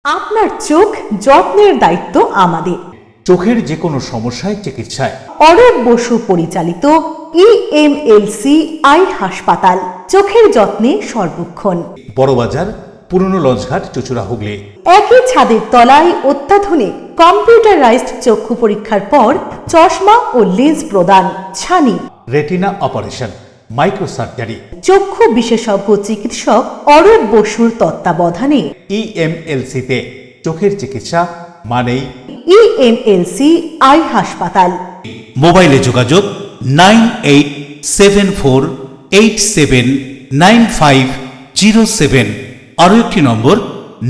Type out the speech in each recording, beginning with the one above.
আপনার চোখ যত্নের দায়িত্ব আমাদের। চোখের যে কোনো সমস্যায় চিকিৎসায় অরূপ বসু পরিচালিত ইএমএলসি আই হাসপাতাল, চোখের যত্নে সর্বক্ষণ। বড়বাজার, পুরনো লঞ্চঘাট, চুচুড়া, হুগলি। একই ছাদের তলায় অত্যাধুনিক কম্পিউটারাইজড চক্ষু পরীক্ষার পর চশমা ও লেন্স প্রদান, ছানি, রেটিনা অপারেশন, মাইক্রো সার্জারি। চক্ষু বিশেষজ্ঞ চিকিৎসক অরূপ বসুর তত্ত্বাবধানে ইএমএলসিতে চোখের চিকিৎসা মানেই ইএমএলসি আই হাসপাতাল। মোবাইলে যোগাযোগ 9874879507, আরও একটি নম্বর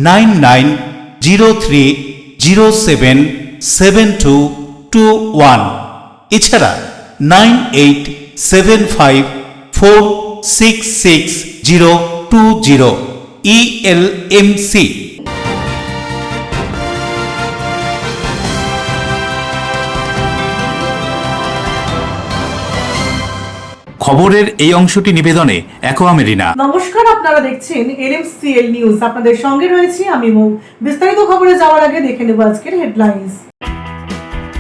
9903077221, এছাড়া 9875466020 ইএলএমসি। খবরের এই অংশটি নিবেদনে অ্যাকোয়া মেরিনা। নমস্কার, আপনারা দেখছেন এলএমসিএল নিউজ। আপনাদের সঙ্গে রয়েছি আমি মৌ। বিস্তারিত খবরে যাওয়ার আগে দেখে নেব আজকের হেডলাইন্স।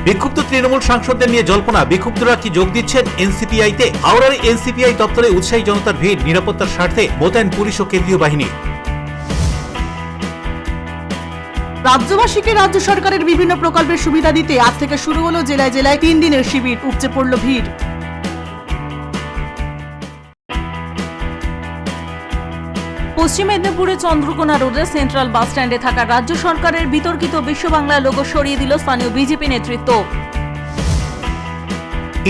বিক্ষুব্ধ তৃণমূল সাংসদদের নিয়ে জল্পনা, বিক্ষুব্ধরা কি যোগ দিচ্ছেন এনসিপিআইতে? হাওড়ার এনসিপিআই দপ্তরে উৎসাহী জনতার ভিড়, নিরাপত্তার স্বার্থে মোতায়েন পুলিশ ও কেন্দ্রীয় বাহিনী। রাজ্যবাসীকে রাজ্য সরকারের বিভিন্ন প্রকল্পের সুবিধা দিতে আজ থেকে শুরু হলো জেলায় জেলায় 3 দিনের শিবির, উপচে পড়ল ভিড়। পশ্চিম মেদিনীপুরে চন্দ্রকোনা রোডের সেন্ট্রাল বাস স্ট্যান্ডে থাকা রাজ্য সরকারের বিতর্কিত বিশ্ব বাংলা লোগো সরিয়ে দিল স্থানীয় বিজেপি নেতৃত্ব।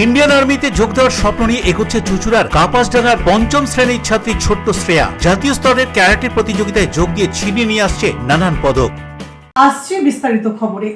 ইন্ডিয়ান আর্মিতে যোগ দেওয়ার স্বপ্ন নিয়ে এগোচ্ছে চুচুড়ার কাপাসডাঙ্গার 5ম শ্রেণীর ছাত্রী ছোট্ট শ্রেয়া। জাতীয় স্তরের ক্যারাটে প্রতিযোগিতায় যোগ দিয়ে ছিনিয়ে নিয়ে আসছে নানান পদক। আসছে বিস্তারিত খবরে।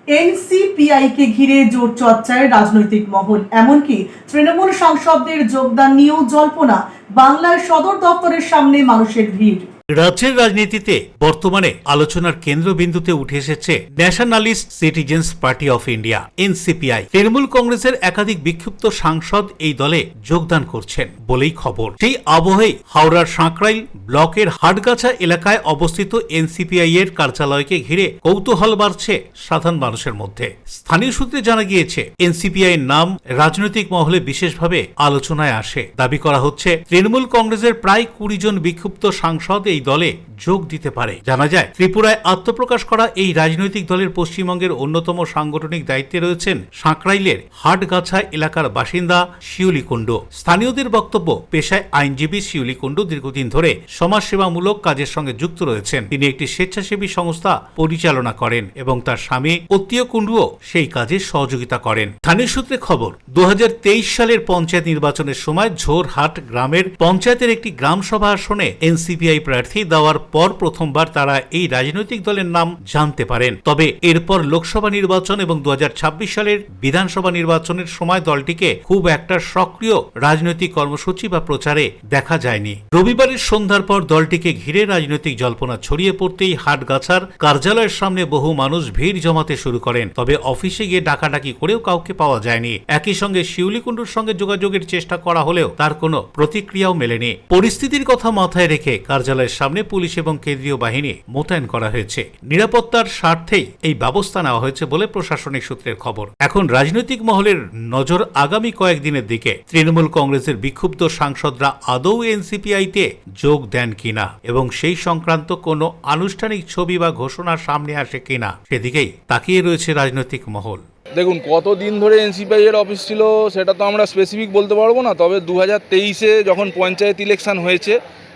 এনসিপিআই কে ঘিরে জোর চর্চায় রাজনৈতিক মহল, এমনকি তৃণমূল সাংসদদের যোগদান নিয়েও জল্পনা। বাংলার সদর দপ্তরের সামনে মানুষের ভিড়। রাজ্যের রাজনীতিতে বর্তমানে আলোচনার কেন্দ্রবিন্দুতে উঠে এসেছে nationalist citizens party of India, NCPI. Trinamool কংগ্রেসের একাধিক বিক্ষুব্ধ সাংসদ এই দলে যোগদান করছেন বলেই খবর। সেই আবহেই হাওড়ার সাঁকরাইল ব্লকের হাটগাছা এলাকায় অবস্থিত এনসিপিআই এর কার্যালয়কে ঘিরে কৌতূহল বাড়ছে সাধারণ মানুষের মধ্যে। স্থানীয় সূত্রে জানা গিয়েছে, এনসিপিআই এর নাম রাজনৈতিক মহলে বিশেষভাবে আলোচনায় আসে। দাবি করা হচ্ছে, তৃণমূল কংগ্রেসের প্রায় 20 জন বিক্ষুব্ধ সাংসদ এই দলে যোগ দিতে পারে। জানা যায়, ত্রিপুরায় আত্মপ্রকাশ করা এই রাজনৈতিক দলের পশ্চিমবঙ্গের অন্যতম সাংগঠনিক দায়িত্বে রয়েছেন সাঁকরাইলের হাটগাছা এলাকার বাসিন্দা শিউলি কুণ্ডু। স্থানীয়দের বক্তব্য, পেশায় আইনজীবী শিউলি কুণ্ডু দীর্ঘদিন ধরে সমাজসেবামূলক কাজের সঙ্গে যুক্ত রয়েছেন। তিনি একটি স্বেচ্ছাসেবী সংস্থা পরিচালনা করেন এবং তার স্বামী অত্তীয় কুণ্ডুও সেই কাজে সহযোগিতা করেন। স্থানীয় সূত্রে খবর, 2023 সালের পঞ্চায়েত নির্বাচনের সময় ঝোরহাট গ্রামের পঞ্চায়েতের একটি গ্রাম সভা আসনে এনসিপিআই প্রার্থী দেওয়ার পর প্রথমবার তারা এই রাজনৈতিক দলের নাম জানতে পারেন। তবে এরপর লোকসভা নির্বাচন এবং 2026 সালের বিধানসভা নির্বাচনের সময় দলটিকে খুব একটা সক্রিয় রাজনৈতিক কর্মসূচি বা প্রচারে দেখা যায়নি। রবিবারের সন্ধ্যার পর দলটিকে ঘিরে রাজনৈতিক জল্পনা ছড়িয়ে পড়তেই হাটগাছার কার্যালয়ের সামনে বহু মানুষ ভিড় জমাতে শুরু করেন। তবে অফিসে গিয়ে ডাকাডাকি করেও কাউকে পাওয়া যায়নি। একই সঙ্গে শিউলি কুণ্ডুর সঙ্গে যোগাযোগের চেষ্টা করা হলেও তার কোনো প্রতিক্রিয়াও মেলেনি। পরিস্থিতির কথা মাথায় রেখে কার্যালয়ের সামনে পুলিশ এবং কেন্দ্রীয় বাহিনী মোতায়েন করা হয়েছে। নিরাপত্তার স্বার্থেই এই ব্যবস্থা নেওয়া হয়েছে বলে প্রশাসনিক সূত্রের খবর। এখন রাজনৈতিক মহলের নজর আগামী কয়েকদিনের দিকে। তৃণমূল কংগ্রেসের বিক্ষুব্ধ সাংসদরা আদৌ এনসিপিআইতে যোগ দেন কিনা এবং সেই সংক্রান্ত কোনো আনুষ্ঠানিক ছবি বা ঘোষণা সামনে আসে কিনা, সেদিকেই তাকিয়ে রয়েছে রাজনৈতিক মহল। দেখুন, কতদিন ধরে এনসিপিআই এর অফিস ছিল সেটা তো আমরা স্পেসিফিক বলতে পারবো না। তবে 2023-এ যখন পঞ্চায়েত ইলেকশন হয়েছে,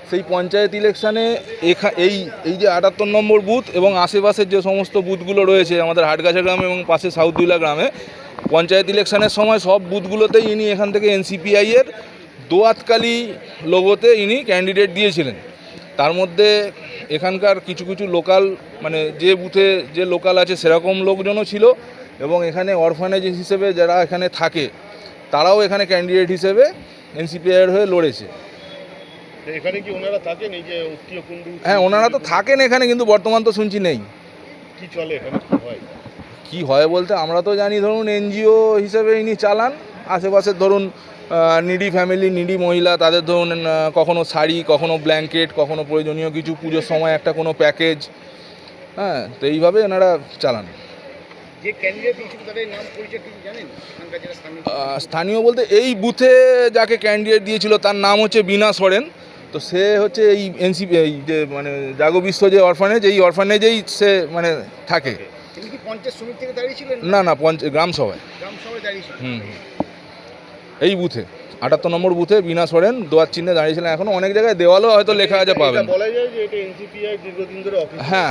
সেই পঞ্চায়েত ইলেকশানে এই যে 78 নম্বর বুথ এবং আশেপাশের যে সমস্ত বুথগুলো রয়েছে আমাদের হাটগাছা গ্রামে এবং পাশে সাউথদিলা গ্রামে, পঞ্চায়েত ইলেকশনের সময় সব বুথগুলোতেই ইনি এখান থেকে এনসিপিআই এর দোয়াতকালী লোগোতে ইনি ক্যান্ডিডেট দিয়েছিলেন। তার মধ্যে এখানকার কিছু কিছু লোকাল, মানে যে বুথে যে লোকাল আছে সেরকম লোকজনও ছিল এবং এখানে অরফানেজ হিসেবে যারা এখানে থাকে তারাও এখানে ক্যান্ডিডেট হিসেবে এনসিপিআই এর হয়ে লড়েছে। এখানে কি ওনারা থাকেন? এই যে অত্তীয় কুণ্ডু? হ্যাঁ, ওনারা তো থাকেন এখানে, কিন্তু বর্তমান তো শুনছি নেই। কি চলে এখানে, কি হয়? কি হয় বলতে আমরা তো জানি, ধরুন এনজিও হিসেবে ইনি চালান। আশেপাশের ধরুন নিডি ফ্যামিলি, নিডি মহিলা, তাদের ধরুন কখনো শাড়ি, কখনো ব্ল্যাঙ্কেট, কখনো প্রয়োজনীয় কিছু পুজোর সময় একটা কোনো প্যাকেজ, হ্যাঁ, তো এইভাবে এনারা চালান। যে ক্যান্ডিডেট দিয়েছিল তাদের নাম পরিচয় কি জানেন? এখানকার যারা স্থানীয় স্থানীয় বলতে এই বুথে যাকে ক্যান্ডিডেট দিয়েছিল তার নাম হচ্ছে বীণা সোরেন। তো সে হচ্ছে এই এনসিপি, এই যে মানে জাগো বিশ্ব যে অরফানেজ, এই অরফানেজেই সে মানে থাকে। তিনি কি পঞ্চায়েত সমিতি থেকে দাঁড়িয়েছিলেন? না, গ্রাম সভায়। গ্রাম সভায় দাঁড়িয়েছিলেন। এই বুথে 78 নম্বর বুথে বীণা সোরেন দোয়ার চিহ্নে দাঁড়িয়েছিলেন। এখনো অনেক জায়গায় দেওয়ালও হয়তো লেখা আছে, পাবেন। বলা যায় যে এটা এনসিপিআই দীর্ঘদিন ধরে অফিস। হ্যাঁ।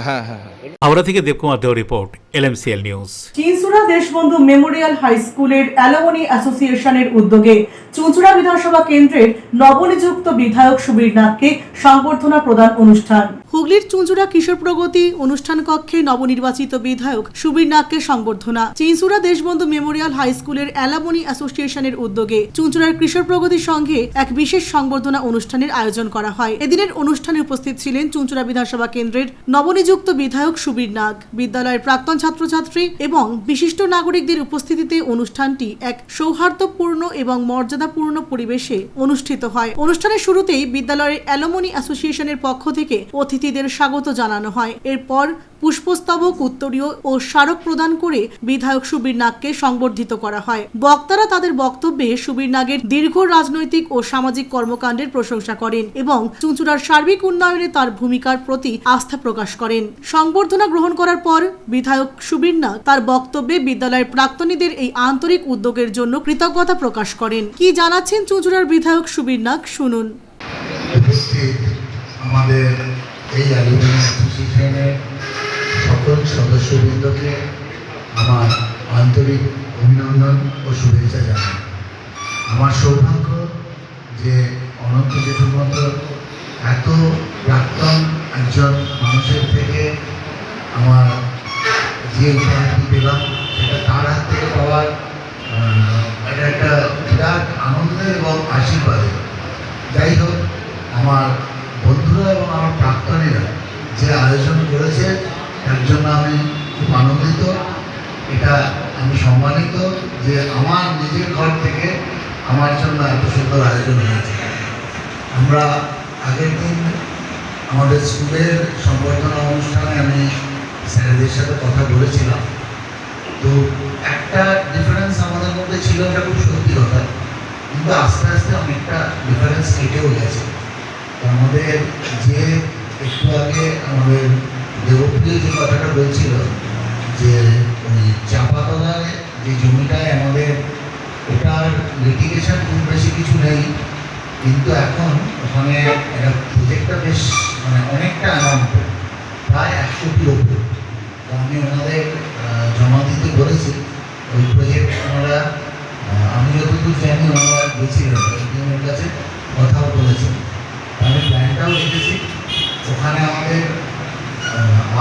হাওড়া থেকে Debkumar Deo report, LMCL news. Chinsurah Deshbandhu memorial high স্কুলের অ্যালুমনি অ্যাসোসিয়েশনের উদ্যোগে চুঁচুড়া বিধানসভা কেন্দ্রের নবনিযুক্ত বিধায়ক সুবীর নাথকে সংবর্ধনা প্রদান অনুষ্ঠান। হুগলির চুঁচুড়া কিশোর প্রগতি অনুষ্ঠান কক্ষে নবনির্বাচিত বিধায়ক সুবীর নাথকে সংবর্ধনা। চিনচুড়া দেশবন্ধু মেমোরিয়াল হাই স্কুলের অ্যালুমনি অ্যাসোসিয়েশনের উদ্যোগে চুঁচুড়ার কিশোর প্রগতি সংঘে এক বিশেষ সংবর্ধনা অনুষ্ঠানের আয়োজন করা হয়। এদিনের অনুষ্ঠানে উপস্থিত ছিলেন চুঁচুড়া বিধানসভা কেন্দ্রের নবনিযুক্ত বিধায়ক সুবীর নাথ, বিদ্যালয়ের প্রাক্তন ছাত্রছাত্রী এবং বিশিষ্ট নাগরিকদের উপস্থিতিতে অনুষ্ঠানটি এক সৌহার্দ্যপূর্ণ এবং মর্যাদাপূর্ণ পরিবেশে অনুষ্ঠিত হয়। অনুষ্ঠানের শুরুতেই বিদ্যালয়ের অ্যালুমনি অ্যাসোসিয়েশনের পক্ষ থেকে অতিথিদের স্বাগত জানানো হয়। এরপর পুষ্পস্তবক, উত্তরীয় ও স্মারক প্রদান করে বিধায়ক সুবীর নাগকে সংবর্ধিত করা হয়। বক্তারা তাদের বক্তব্যে সুবীর নাগের দীর্ঘ রাজনৈতিক ও সামাজিক কর্মকাণ্ডের প্রশংসা করেন এবং চুঁচুড়ার সার্বিক উন্নয়নে তার ভূমিকার প্রতি আস্থা প্রকাশ করেন। সংবর্ধনা গ্রহণ করার পর বিধায়ক সুবীর নাগ তার বক্তব্যে বিদ্যালয়ের প্রাক্তনীদের এই আন্তরিক উদ্যোগের জন্য কৃতজ্ঞতা প্রকাশ করেন। কি জানাচ্ছেন চুঁচুড়ার বিধায়ক সুবীর নাগ, শুনুন। আমাদের এই অ্যালুমনি অ্যাসোসিয়েশনের সকল সদস্যবৃন্দকে আমার আন্তরিক অভিনন্দন ও শুভেচ্ছা জানাই। আমার সৌভাগ্য যে অনন্ত জেঠুর মতো এত প্রাক্তন একজন মানুষের থেকে আমার যে উপহারটি পেলাম সেটা তার হাত থেকে পাওয়ার এটা একটা বিরাট আনন্দের এবং আশীর্বাদের। যাই হোক, আমার বন্ধুরা এবং আমার প্রাক্তনীরা যে আয়োজন করেছে তার জন্য আমি খুব আনন্দিত। এটা আমি সম্মানিত যে আমার নিজের ঘর থেকে আমার জন্য এত সুন্দর আয়োজন হয়েছে। আমরা আগের দিন আমাদের স্কুলের সংবর্ধনা অনুষ্ঠানে আমি স্যারেদের সাথে কথা বলেছিলাম। তো একটা ডিফারেন্স আমাদের মধ্যে ছিল, এটা খুব সত্যি কথা, কিন্তু আস্তে আস্তে অনেকটা ডিফারেন্স কেটেও গেছে। আমাদের যে একটু আগে আমাদের দেবপ্রিয় যে কথাটা বলছিল যে ওই চাপাতলায় যে জমিটায় আমাদের ওটার লিটিগেশন খুব বেশি কিছু নেই, কিন্তু এখন ওখানে একটা প্রজেক্টটা বেশ মানে অনেকটা অ্যামাউন্ট, প্রায় 100 কোটির ওপর। তো আমি ওনাদের জমা দিতে বলেছি ওই প্রজেক্ট। ওনারা আমি যতদূর জানি ওনারা গেছিলেন ওর কাছে, কথাও বলেছেন। আমি প্ল্যানটাও দেখেছি। ওখানে আমাদের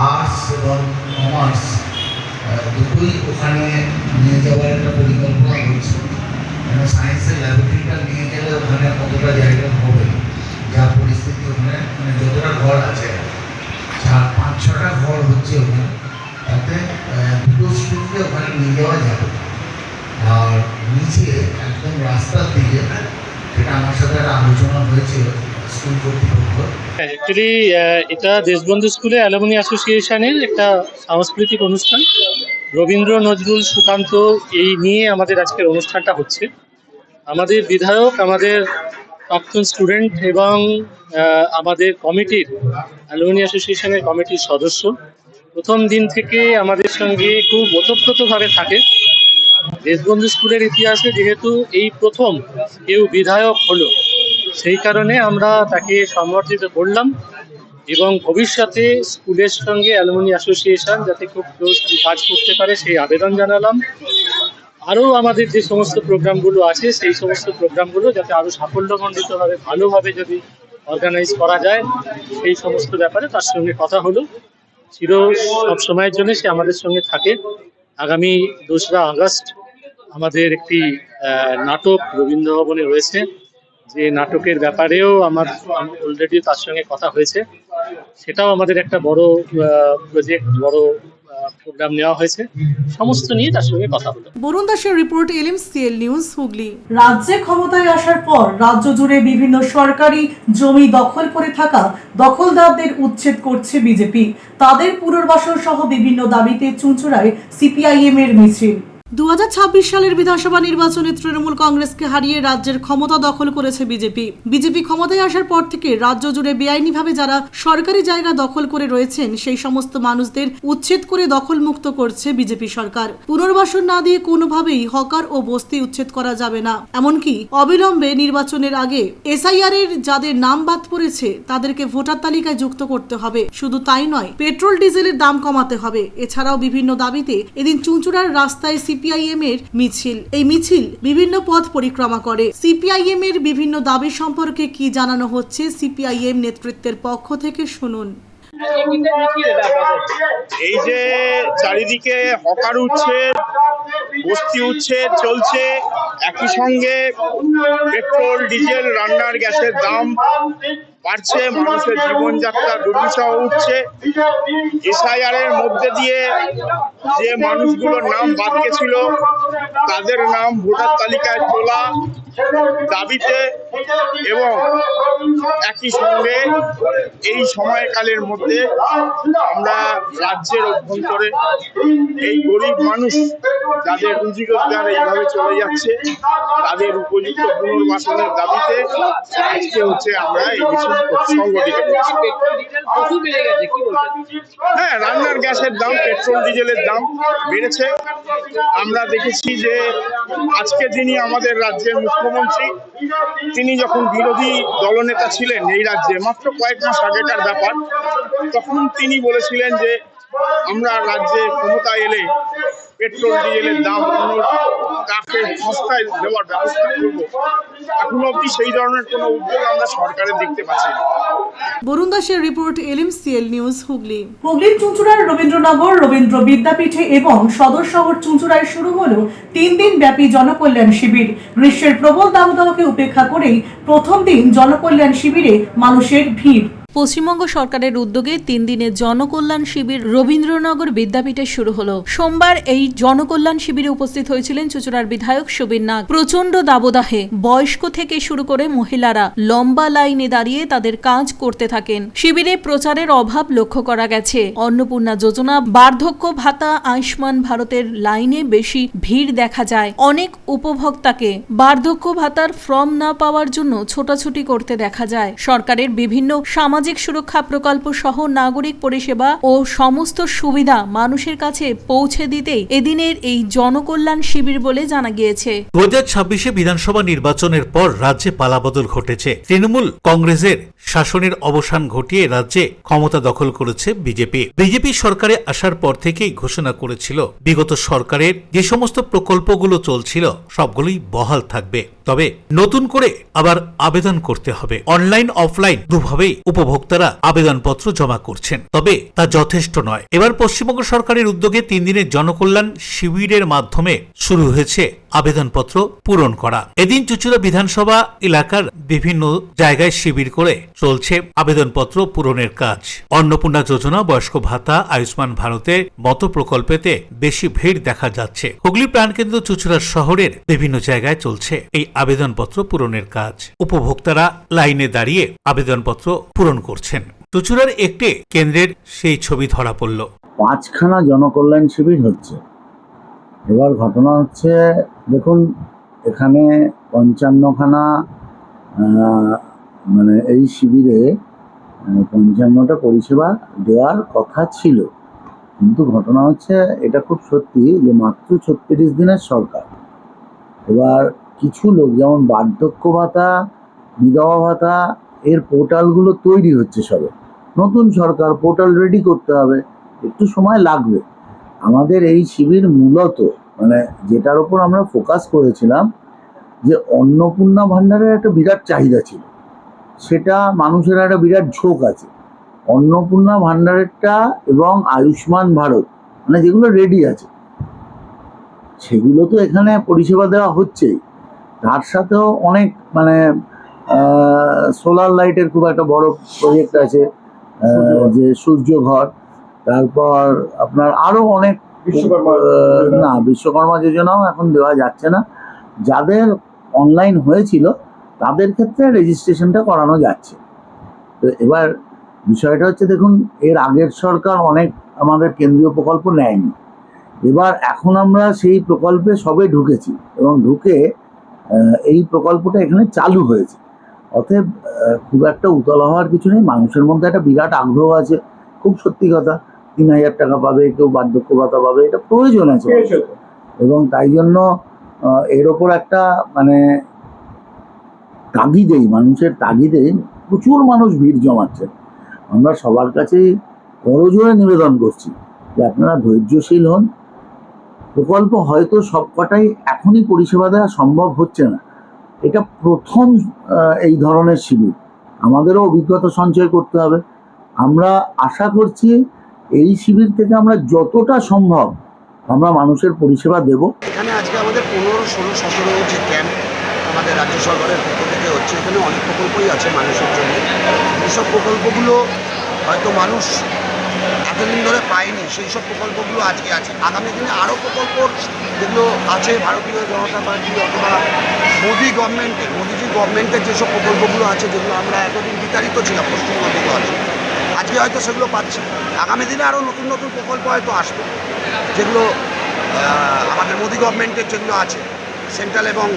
আর্টস এবং কমার্স দুটোই ওখানে নিয়ে যাওয়ার একটা পরিকল্পনা করছি। কেন সায়েন্সের ল্যাবরেটরিটা নিয়ে গেলে ওখানে কতটা জায়গা হবে, যা পরিস্থিতি ওখানে মানে যতটা ঘর আছে, 5-6টা ঘর হচ্ছে ওখানে, তাতে দুটো স্টুডেন্টকে ওখানে নিয়ে যাওয়া যাবে। আর নিচে একদম রাস্তার দিকে, সেটা আমার সাথে একটা আলোচনা হয়েছিল স্কুল কর্তৃপক্ষ। অ্যাকচুয়ালি এটা দেশবন্ধু স্কুলে অ্যালুমনি অ্যাসোসিয়েশনের একটা সাংস্কৃতিক অনুষ্ঠান। রবীন্দ্র, নজরুল, সুকান্ত এই নিয়ে আমাদের আজকের অনুষ্ঠানটা হচ্ছে। আমাদের বিধায়ক, আমাদের প্রাক্তন স্টুডেন্ট এবং আমাদের কমিটির অ্যালুমনি অ্যাসোসিয়েশনের কমিটির সদস্য প্রথম দিন থেকে আমাদের সঙ্গে খুব ওতপ্রোতভাবে থাকে। দেশবন্ধু স্কুলের ইতিহাসে যেহেতু এই প্রথম কেউ বিধায়ক হলো, সেই কারণে আমরা তাকে সম্বর্ধিত করলাম এবং ভবিষ্যতে স্কুলের সঙ্গে অ্যালুমনি অ্যাসোসিয়েশন যাতে খুব ক্লোজলি কাজ করতে পারে সেই আবেদন জানালাম। আরও আমাদের যে সমস্ত প্রোগ্রামগুলো আছে সেই সমস্ত প্রোগ্রামগুলো যাতে আরও সাফল্যমণ্ডিতভাবে ভালোভাবে যদি অর্গানাইজ করা যায় সেই সমস্ত ব্যাপারে তার সঙ্গে কথা হলো। চির সব সময়ের জন্য সে আমাদের সঙ্গে থাকে। আগামী 2রা আগস্ট আমাদের একটি নাটক রবীন্দ্র ভবনে রয়েছে, যে নাটকের ব্যাপারেও আমার অলরেডি তার সঙ্গে কথা হয়েছে। সেটাও আমাদের একটা বড় প্রজেক্ট, বড় প্রোগ্রাম নেওয়া হয়েছে, সমস্ত নিয়ে তার সঙ্গে কথা হলো। বরুণ দাসের রিপোর্ট, LMCL নিউজ, হুগলি। রাজ্যে ক্ষমতায় আসার পর রাজ্য জুড়ে বিভিন্ন সরকারি জমি দখল করে থাকা দখলদারদের উচ্ছেদ করছে বিজেপি। তাদের পুনর্বাসন সহ বিভিন্ন দাবিতে চুঁচুড়ায় CPIM এর মিছিল। 2026 সালের বিধানসভা নির্বাচনে তৃণমূল কংগ্রেসকে হারিয়ে রাজ্যের ক্ষমতা দখল করেছে বিজেপি ক্ষমতায় আসার পর থেকে রাজ্য জুড়ে বেআইনিভাবে যারা সরকারি জায়গা দখল করে রয়েছেন সেই সমস্ত মানুষদের উচ্ছেদ করে দখলমুক্ত করছে বিজেপি সরকার। পুনর্বাসন না দিয়ে কোনোভাবেই হকার ও বস্তি উচ্ছেদ করা যাবে না, এমনকি অবিলম্বে নির্বাচনের আগে SIR এর যাদের নাম বাদ পড়েছে তাদেরকে ভোটার তালিকায় যুক্ত করতে হবে। শুধু তাই নয়, পেট্রোল ডিজেলের দাম কমাতে হবে। এছাড়াও বিভিন্ন দাবিতে এদিন চুঁচুড়ার রাস্তায় CPIM এর মিছিল। এই মিছিল বিভিন্ন পথ পরিক্রমা করে। CPIM এর বিভিন্ন দাবি সম্পর্কে কি জানানো হচ্ছে CPIM নেতৃত্বের পক্ষ থেকে, শুনুন। এই যে চারিদিকে হকার উচ্ছেদ, বস্তি উচ্ছেদ চলছে, একই সঙ্গে পেট্রোল ডিজেল রান্নার গ্যাসের দাম বাড়ছে, মানুষের জীবনযাত্রা দুর্বিষহ উঠছে। SIR এর মধ্যে দিয়ে যে মানুষগুলোর নাম বাদ গেছিল তাদের নাম ভোটার তালিকায় তোলা দাবিতে এবং একই সঙ্গে এই সময়কালের মধ্যে আমরা রাজ্যের অভ্যন্তরে এই গরিব মানুষ যাদের রুজি রোজগার এইভাবে চলে যাচ্ছে তাদের উপযুক্ত পুনর্বাসনের দাবিতে আজকে হচ্ছে আমরা এই মিছিল সংগঠিত করছি। হ্যাঁ, রান্নার গ্যাসের দাম, পেট্রোল ডিজেলের দাম বেড়েছে। আমরা দেখেছি যে আজকে যিনি আমাদের রাজ্যের মুখ্যমন্ত্রী, তিনি যখন বিরোধী দলনেতা ছিলেন এই রাজ্যে, মাত্র কয়েক মাস আগেকার ব্যাপার, তখন তিনি বলেছিলেন যে আমরা রাজ্যে ক্ষমতায় এলে পেট্রোল ডিজেলের দাম অন্য কাকে সস্তায় দেওয়ার ব্যবস্থা করব। এখন অবধি সেই ধরনের কোনো উদ্যোগ আমরা সরকারের দেখতে পাচ্ছি না। বরুণ দাসের রিপোর্ট, LMCL নিউজ, হুগলি। হুগলির চুঁচুড়ার রবীন্দ্রনগর রবীন্দ্র বিদ্যাপীঠে এবং সদর শহর চুঁচুড়ায় শুরু হলো 3 দিন ব্যাপী জনকল্যাণ শিবির। গ্রীষ্মের প্রবল দাবদাহকে উপেক্ষা করেই প্রথম দিন জনকল্যাণ শিবিরে মানুষের ভিড়। পশ্চিমবঙ্গ সরকারের উদ্যোগে 3 দিনের জনকল্যাণ শিবির রবীন্দ্রনগর বিদ্যাপীঠে শুরু হলো। সোমবার এই জনকল্যাণ শিবিরে উপস্থিত হয়েছিলেন চুঁচুড়ার বিধায়ক সুবীর নাগ। প্রচন্ড দাবদাহে বয়স্ক থেকে শুরু করে মহিলারা লম্বা লাইনে দাঁড়িয়ে তাদের কাজ করতে থাকেন। শিবিরে প্রচারের অভাব লক্ষ্য করা গেছে। অন্নপূর্ণা যোজনা, বার্ধক্য ভাতা, আয়ুষ্মান ভারতের লাইনে বেশি ভিড় দেখা যায়। অনেক উপভোক্তাকে বার্ধক্য ভাতার ফর্ম না পাওয়ার জন্য ছোটাছুটি করতে দেখা যায়। সরকারের বিভিন্ন সামাজিক সুরক্ষা প্রকল্প সহ নাগরিক পরিষেবা ও সমস্ত সুবিধা মানুষের কাছে পৌঁছে দিতেই এদিনের এই জনকল্যাণ শিবির বলে জানা গিয়েছে। 2026 বিধানসভা নির্বাচনের পর রাজ্যে পালাবদল ঘটেছে। তৃণমূল কংগ্রেসের শাসনের অবসান ঘটিয়ে রাজ্যে ক্ষমতা দখল করেছে বিজেপি সরকারে আসার পর থেকেই ঘোষণা করেছিল বিগত সরকারের যে সমস্ত প্রকল্পগুলো চলছিল সবগুলোই বহাল থাকবে, তবে নতুন করে আবার আবেদন করতে হবে। অনলাইন অফলাইন দুভাবেই উপভোক্তারা আবেদনপত্র জমা করছেন, তবে তা যথেষ্ট নয়। এবার পশ্চিমবঙ্গ সরকারের উদ্যোগে 3 দিনের জনকল্যাণ শিবিরের মাধ্যমে শুরু হয়েছে আবেদনপত্র পূরণ করা। এদিন চুঁচুড়া বিধানসভা এলাকার বিভিন্ন জায়গায় শিবির করে চলছে আবেদনপত্র পূরণের কাজ। অন্নপূর্ণা যোজনা, বয়স্ক ভাতা, আয়ুষ্মান ভারতের মতো প্রকল্পেতে বেশি ভিড় দেখা যাচ্ছে। হুগলি প্রাণকেন্দ্র চুঁচুড়া শহরের বিভিন্ন জায়গায় চলছে এই আবেদনপত্র পূরণের কাজ। উপভোক্তারা লাইনে দাঁড়িয়ে আবেদনপত্র পূরণ করছেন। চুঁচুড়ার একটি কেন্দ্রের সেই ছবি ধরা পড়ল। 5খানা জনকল্যাণ শিবির হচ্ছে। এবার ঘটনা হচ্ছে, দেখুন এখানে 55খানা মানে এই শিবিরে 55টা পরিষেবা দেওয়ার কথা ছিল, কিন্তু ঘটনা হচ্ছে এটা খুব সত্যি যে মাত্র 36 দিনের সরকার। এবার কিছু লোক, যেমন বার্ধক্য ভাতা, বিধবা ভাতা, এর পোর্টালগুলো তৈরি হচ্ছে সবে। নতুন সরকার, পোর্টাল রেডি করতে হবে, একটু সময় লাগবে। আমাদের এই শিবির মূলত মানে যেটার ওপর আমরা ফোকাস করেছিলাম যে অন্নপূর্ণা ভাণ্ডারের একটা বিরাট চাহিদা ছিল, সেটা মানুষের একটা বিরাট ঝোঁক আছে। অন্নপূর্ণা ভাণ্ডারেরটা এবং আয়ুষ্মান ভারত মানে যেগুলো রেডি আছে সেগুলো তো এখানে পরিষেবা দেওয়া হচ্ছেই, তার সাথেও অনেক মানে সোলার লাইটের খুব একটা বড় প্রজেক্ট আছে, যে সূর্য ঘর, তারপর আপনার আরো অনেক না, বিশ্বকর্মা যোজনাও এখন দেওয়া যাচ্ছে না। যাদের অনলাইন হয়েছিল তাদের ক্ষেত্রে রেজিস্ট্রেশনটা করানো যাচ্ছে। তো এবার বিষয়টা হচ্ছে, দেখুন, এর আগের সরকার অনেক আমাদের কেন্দ্রীয় প্রকল্প নেয়নি। এবার এখন আমরা সেই প্রকল্পে সবে ঢুকেছি এবং ঢুকে এই প্রকল্পটা এখানে চালু হয়েছে। অতএব খুব একটা উতলা হওয়ার কিছু নেই। মানুষের মধ্যে একটা বিরাট আগ্রহ আছে, খুব সত্যি কথা। ৩,০০০ টাকা পাবে, কেউ বার্ধক্য ভাতা পাবে, এটা প্রয়োজন আছে এবং তাই জন্য এর ওপর একটা মানে তাগিদেই, মানুষের তাগিদেই প্রচুর মানুষ ভিড় জমাচ্ছে। আমরা সবার কাছেই করজোড়ে নিবেদন করছি যে আপনারা ধৈর্যশীল হন। প্রকল্প হয়তো সবকটাই এখনই পরিষেবা দেওয়া সম্ভব হচ্ছে না। এটা প্রথম এই ধরনের শিবির, আমাদেরও অভিজ্ঞতা সঞ্চয় করতে হবে। আমরা আশা করছি এই শিবির থেকে আমরা যতটা সম্ভব আমরা মানুষের পরিষেবা দেব। এখানে আজকে আমাদের 15, 16, 17 যে ক্যাম্প আমাদের রাজ্য সরকারের পক্ষ থেকে হচ্ছে, এখানে অনেক প্রকল্পই আছে মানুষের জন্য। এইসব প্রকল্পগুলো হয়তো মানুষ এতদিন ধরে পায়নি, সেই সব প্রকল্পগুলো আজকে আছে। আগামী দিনে আরও প্রকল্প যেগুলো আছে ভারতীয় জনতা পার্টি অথবা মোদিজির গভর্নমেন্টের যেসব প্রকল্পগুলো আছে, যেগুলো আমরা এতদিন বিতাড়িত ছিলাম পশ্চিমবঙ্গে আছে, আজকে হয়তো সেগুলো পাচ্ছি। আগামী দিনে আরও নতুন নতুন প্রকল্প হয়তো আসবে, যেগুলো আমাদের মোদি গভর্নমেন্টের যেগুলো আছে, সেন্ট্রাল এবং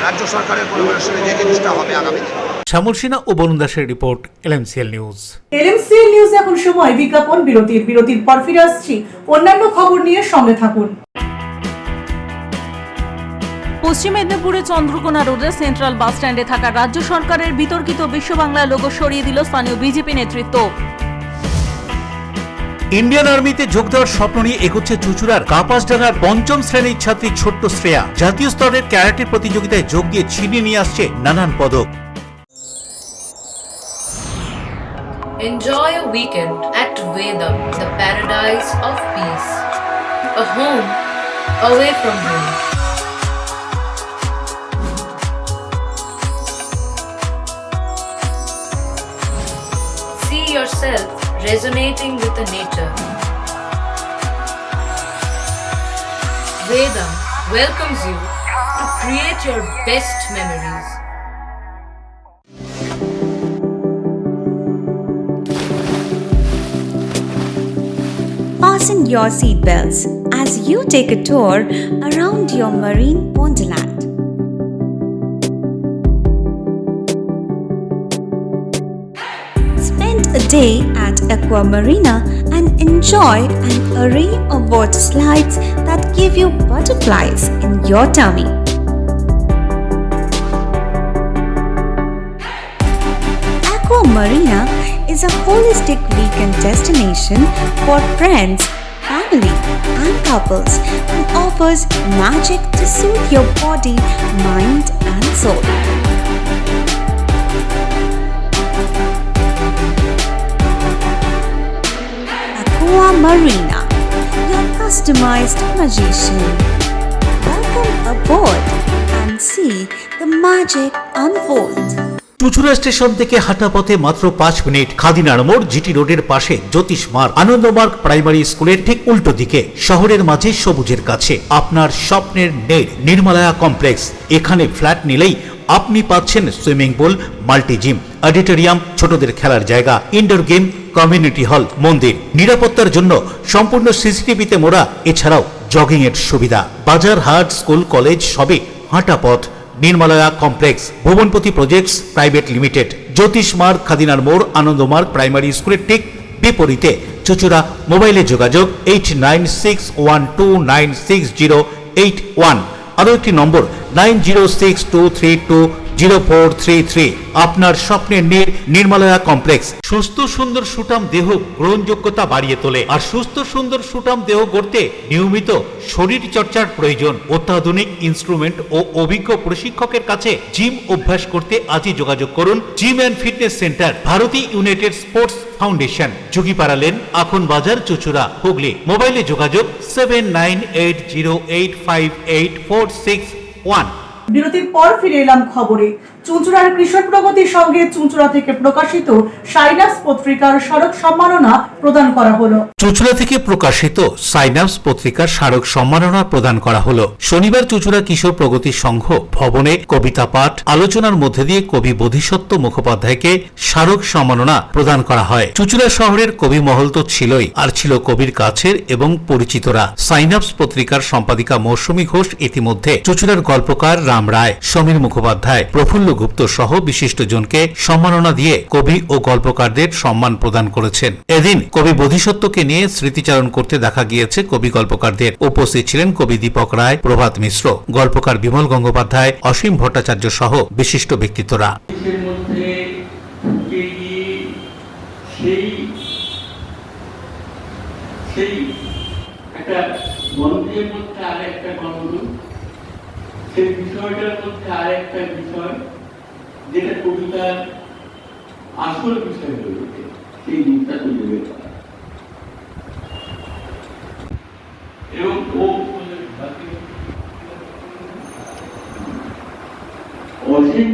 রাজ্য সরকারের কোলাবোরেশনে যে জিনিসটা হবে আগামী দিনে। শ্যামল সিনহা ও বরুণ দাসের report, LMCL news. LMCL news এখন সময় বিজ্ঞাপন বিরতির পর ফিরে আসছি অন্যান্য খবর নিয়ে, সঙ্গে থাকুন। পশ্চিম মেদিনীপুরে চন্দ্রকোনা রোডে সেন্ট্রাল বাস স্ট্যান্ডে থাকা রাজ্য সরকারের বিতর্কিত বিশ্ব বাংলা লোগো সরিয়ে দিল স্থানীয় বিজেপি নেতৃত্ব। ইন্ডিয়ান আর্মিতে যোগ দেওয়ার স্বপ্ন নিয়ে এগোচ্ছে চুঁচুড়ার কাপাসডাঙ্গার ৫ম শ্রেণীর ছাত্রী ছোট্ট শ্রেয়া। জাতীয় স্তরের ক্যারাটে প্রতিযোগিতায় যোগ দিয়ে ছিনিয়ে নিয়ে আসছে নানান পদক। Enjoy a weekend at Vedam, the paradise of peace. A home away from home. See yourself resonating with the nature. Vedam welcomes you to create your best memories. Fasten your seatbelts as you take a tour around your marine wonderland. Spend a day at Aqua Marina and enjoy an array of water slides that give you butterflies in your tummy. Aqua Marina is a holistic weekend destination for friends, family, and couples and offers magic to soothe your body, mind, and soul. Aqua Marina, your customized magician. Welcome aboard and see the magic unfold. চুঁচুড়া station থেকে হাঁটা পথে মাত্র 5 minute. খাদিনার মোড়, GT রোডের পাশে জ্যোতিষ মার্গ, Ananda Marga primary স্কুলের ঠিক উল্টো দিকে, শহরের মাঝে সবুজের কাছে আপনার স্বপ্নের নেড় নির্মলায়া কমপ্লেক্স। এখানে ফ্ল্যাট নিলেই আপনি পাচ্ছেন swimming pool, multi gym, auditorium, ছোটদের খেলার জায়গা, ইনডোর গেম, কমিউনিটি হল, মন্দির। নিরাপত্তার জন্য সম্পূর্ণ সিসিটিভিতে মোড়া। এছাড়াও জগিং এর সুবিধা। বাজার, হাট, স্কুল, কলেজ সবে হাঁটা পথ। নির্মলায়া কমপ্লেক্স, ভুবনপতি প্রজেক্টস প্রাইভেট লিমিটেড, জ্যোতিষ মার্গ, খাদিনার মোড়, আনন্দমার্গ প্রাইমারি স্কুলের ঠিক বিপরীতে। চুঁচুড়া। মোবাইলে যোগাযোগ 8961296081। আরও একটি নম্বর 9062320433। আপনার স্বপ্নের নির্মলায়া কমপ্লেক্স। সুস্থ সুন্দর সুঠাম দেহ গ্রহণযোগ্যতা বাড়িয়ে তোলে। আর সুস্থ সুন্দর সুঠাম দেহ গড়তে নিয়মিত শরীর চর্চার প্রয়োজন। অত্যাধুনিক ইনস্ট্রুমেন্ট ও অভিজ্ঞ প্রশিক্ষকের কাছে জিম অভ্যাস করতে আজই যোগাযোগ করুন। Gym and fitness centre, Bharati United sports foundation, যোগীপাড়া lane, আখন বাজার, চুঁচুড়া, হুগলি। মোবাইলে যোগাযোগ 7980858461। বিরতির পর ফিরে এলাম খবরে। চুঁচুড়ার কৃষক প্রগতির সঙ্গে চুঁচুড়া থেকে প্রকাশিত সাইনাস পত্রিকার স্মারক সম্মাননা প্রদান করা হলো। চুঁচুড়া থেকে প্রকাশিত সাইনাপস পত্রিকার স্মারক সম্মাননা প্রদান করা হলো। শনিবার চুঁচুড়া কিশোর প্রগতি সংঘ ভবনে কবিতা পাঠ আলোচনার মধ্যে দিয়ে কবি বোধিসত্ত্ব মুখোপাধ্যায়কে স্মারক সম্মাননা প্রদান করা হয়। চুঁচুড়া শহরের কবি মহল তো ছিলই, আর ছিল কবির কাছের এবং পরিচিতরা। সাইনাপস পত্রিকার সম্পাদিকা মৌসুমী ঘোষ ইতিমধ্যে চুঁচুড়ার গল্পকার রাম রায়, সমীর মুখোপাধ্যায়, প্রফুল্ল গুপ্ত সহ বিশিষ্টজনকে সম্মাননা দিয়ে কবি ও গল্পকারদের সম্মান প্রদান করেছেন। এদিন কবি বোধিসত্ত্বকে নিয়ে স্মৃতিচারণ করতে দেখা গিয়েছে কবি গল্পকারদের। উপস্থিত ছিলেন কবি দীপক রায়, প্রভাত মিশ্র, গল্পকার বিমল গঙ্গোপাধ্যায়, অসীম ভট্টাচার্য সহ বিশিষ্ট ব্যক্তিত্বরা। গণতের মধ্যে আরেকটা গণরূপ, সেই বিষয়টার মধ্যে আরেকটা বিষয় যেটা কবিতার আসল বিষয় রয়েছে, সেই জিনিসটা তুলে বের করা। এবং অসীম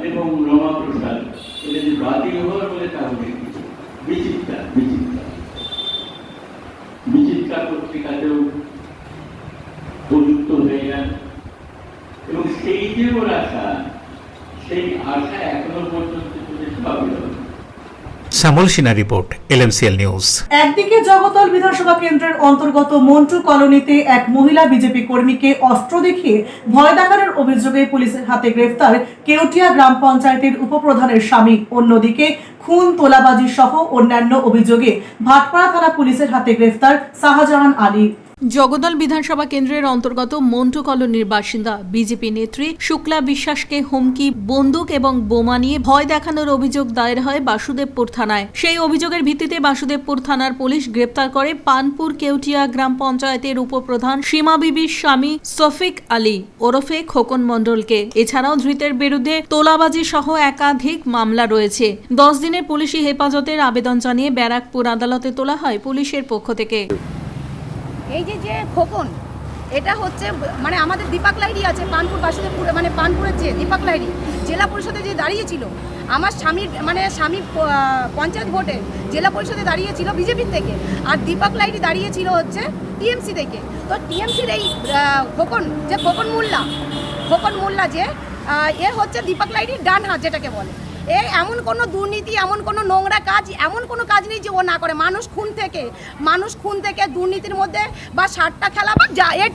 এবং রমা প্রসাদ এটা যে বাতিল হওয়ার বলে তাহলে বিচিত্রা পত্রিকাতেও প্রযুক্ত হয়ে গেল এবং সেই যে ওর আশা, সেই আশা এখনো পর্যন্ত পাবে। শ্যামল সিনহা রিপোর্ট, LMCL নিউজ। একদিকে জগতল বিধানসভা কেন্দ্রের অন্তর্গত মন্টু কলোনিতে এক মহিলা বিজেপি কর্মীকে অস্ত্র দেখিয়ে ভয় দেখানোর অভিযোগে পুলিশের হাতে গ্রেফতার কেউটিয়া গ্রাম পঞ্চায়েতের উপপ্রধানের স্বামী। অন্যদিকে খুন, তোলাবাজি সহ অন্যান্য অভিযোগে ভাটপাড়া থানা পুলিশের হাতে গ্রেফতার শাহজাহান আলী। জগদল বিধানসভা কেন্দ্রের অন্তর্গত মন্টু কলোনির বাসিন্দা বিজেপি নেত্রী শুক্লা বিশ্বাসকে হুমকি, বন্দুক এবং বোমা নিয়ে ভয় দেখানোর অভিযোগ দায়ের হয় বাসুদেবপুর থানায়। সেই অভিযোগের ভিত্তিতে বাসুদেবপুর থানার পুলিশ গ্রেপ্তার করে পানপুর কেউটিয়া গ্রাম পঞ্চায়েতের উপপ্রধান সীমা বিবির স্বামী শফিক আলী ওরফে খোকন মণ্ডলকে। এছাড়াও ধৃতের বিরুদ্ধে তোলাবাজি সহ একাধিক মামলা রয়েছে। 10 দিনের পুলিশি হেফাজতের আবেদন জানিয়ে ব্যারাকপুর আদালতে তোলা হয় পুলিশের পক্ষ থেকে। এই যে খোকন, এটা হচ্ছে মানে আমাদের দীপক লাহিড়ী আছে পানপুর বাসুদেবপুরে, মানে পানপুরের যে দীপক লাহিড়ী জেলা পরিষদে যে দাঁড়িয়েছিল, আমার স্বামীর পঞ্চায়েত ভোটে জেলা পরিষদে দাঁড়িয়েছিল বিজেপির থেকে, আর দীপক লাহিড়ী দাঁড়িয়েছিল হচ্ছে টিএমসি থেকে। তো টিএমসির এই খোকন মোল্লা যে এ হচ্ছে দীপক লাহিড়ীর ডান হাত যেটাকে বলে। এমন কোনো দুর্নীতি, এমন কোনো নোংরা কাজ, এমন কোনো কাজ নেই যে ও না করে। মানুষ খুন থেকে দুর্নীতির মধ্যে বা সারটা খেলা বা এ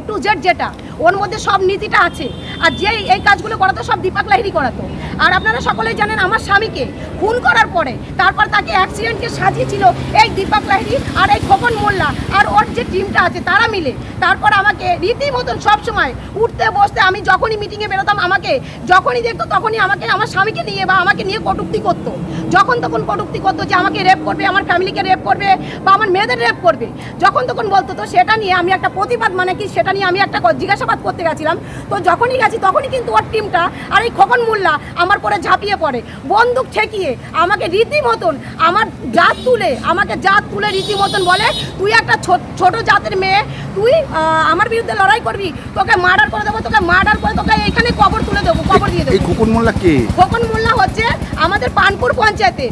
টু জেড যেটা ওর মধ্যে সব নীতিটা আছে। আর যে এই কাজগুলো করাতো সব দীপক লাহিড়ী করাতো। আর আপনারা সকলেই জানেন আমার স্বামীকে খুন করার পরে তারপর তাকে অ্যাক্সিডেন্টকে সাজিয়েছিল এই দীপক লাহিড়ী আর এই খোকন মোল্লা আর ওর যে টিমটা আছে তারা মিলে। তারপর আমাকে রীতিমতন সবসময় উঠতে বসতে, আমি যখনই মিটিংয়ে বেরোতাম আমাকে যখনই দেখতো তখনই আমাকে আমার স্বামীকে নিয়ে বা আমাকে নিয়ে কটূক্তি করতো। যখন তখন কটূক্তি করতো যে আমাকে রেপ করবে, আমার ফ্যামিলিকে রেপ করবে বা আমার মেয়েদের রেপ করবে, যখন তখন বলতো। তো সেটা নিয়ে আমি একটা প্রতিবাদ সেটা নিয়ে আমি একটা জিজ্ঞাসাবাদ করতে গেছিলাম। তো যখনই গেছি তখনই কিন্তু ওর টিমটা আর এই খোকন মোল্লা আমার পরে ঝাঁপিয়ে পড়ে, বন্দুক ঠেকিয়ে আমাকে রীতিমতন আমাকে জাত তুলে রীতিমতন বলে, তুই একটা ছোট জাতের মেয়ে, তুই আমার বিরুদ্ধে লড়াই করবি, তোকে মার্ডার করে দেবো, তোকে এইখানে কবর তুলে দেবো, কবর দিয়ে দেবো। খোকন মোল্লা কে? খোকন মোল্লা হচ্ছে আমাদের পানপুর পঞ্চায়েতে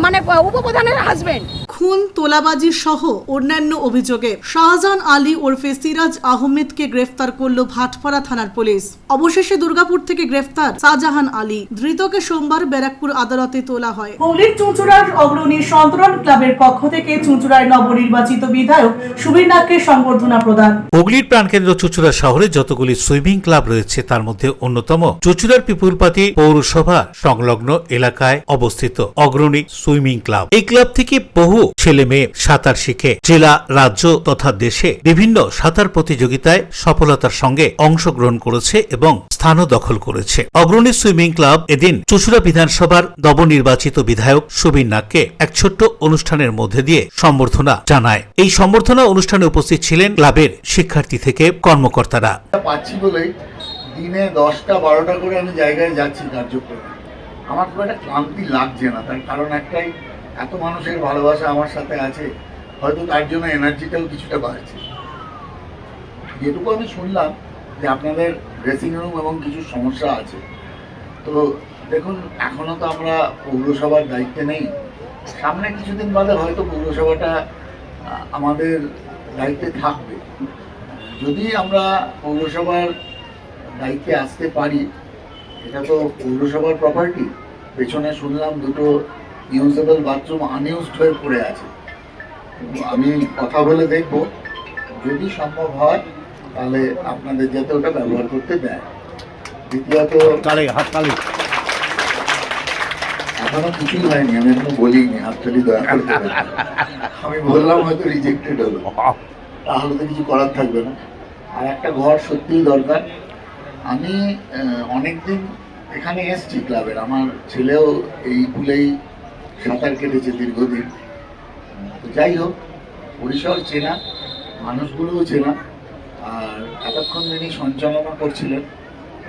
মানে উপপ্রধানের হাজবেন্ড। খুন, তোলাবাজি সহ অন্যান্য অভিযোগে শাহজাহান আলী ওরফে সিরাজ আহমেদকে গ্রেফতার করল ভাটপাড়া থানার পুলিশ। অবশেষে দুর্গাপুর থেকে গ্রেফতার শাহজাহান আলী। ধৃতকে সোমবার ব্যারাকপুর আদালতে তোলা হয়। হুগলির চুঁচুড়ার অগ্রণী সন্তরণ ক্লাবের পক্ষ থেকে চুঁচুড়ায় নবনির্বাচিত বিধায়ক সুবীর নাগকে সংবর্ধনা প্রদান। হুগলির প্রাণকেন্দ্র চুঁচুড়া শহরে যতগুলি সুইমিং ক্লাব রয়েছে তার মধ্যে অন্যতম চুঁচুড়ার পিপুলপাতি পৌরসভা সংলগ্ন এলাকায় অবস্থিত অগ্রণী সুইমিং ক্লাব। এই ক্লাব থেকে বহু ছেলে মেয়ে সাঁতার শিখে জেলা, রাজ্য তথা দেশে বিভিন্ন সাঁতার প্রতিযোগিতায় সফলতার সঙ্গে অংশগ্রহণ করেছে এবং স্থানও দখল করেছে। অগ্রণী সুইমিং ক্লাব এদিন চুঁচুড়া বিধানসভার নবনির্বাচিত বিধায়ক সুবীর নাগকে এক ছোট্ট অনুষ্ঠানের মধ্যে দিয়ে সম্বর্ধনা জানায়। এই সম্বর্ধনা অনুষ্ঠানে উপস্থিত ছিলেন ক্লাবের শিক্ষার্থী থেকে কর্মকর্তারা। পাচ্ছি বলেই দিনে 10টা 12টা করে আমি জায়গায় যাচ্ছি কার্যক্রমে। আমার খুব একটা ক্লান্তি লাগছে না, তার কারণ একটাই, এত মানুষের ভালোবাসা আমার সাথে আছে, হয়তো তার জন্য এনার্জিটাও কিছুটা বাড়ছে। যেটুকু আমি শুনলাম যে আপনাদের ড্রেসিং রুম এবং কিছু সমস্যা আছে, তো দেখুন, এখনো তো আমরা পৌরসভার দায়িত্বে নেই। সামনে কিছুদিন বাদে হয়তো পৌরসভাটা আমাদের দায়িত্বে থাকবে। যদি আমরা পৌরসভার দায়িত্বে আসতে পারি, এটা তো পৌরসভার প্রপার্টি। পেছনে শুনলাম দুটো ইউজেবল বাথরুম আনইউজড হয়ে পড়ে আছে। আমি কথা বলে দেখব, যদি সম্ভব হয় তাহলে আপনাদের যাতে ওটা ব্যবহার করতে দেয়। দ্বিতীয়ত এখনো কিছুই হয়নি, আমি এখনো বলিনি, হাততালি দয়া করে দেবেন। আমি বললাম হয়তো রিজেক্টেড হলো, তাহলে তো কিছু করার থাকবে না। আর একটা ঘর সত্যিই দরকার। আমি অনেকদিন এখানে এসছি ক্লাবের, আমার ছেলেও এই পুলেই সাঁতার কেটেছে দীর্ঘদিন। তো যাই হোক, পরিসর চেনা, মানুষগুলোও চেনা, আর এতক্ষণ যিনি সঞ্চালনা করছিলেন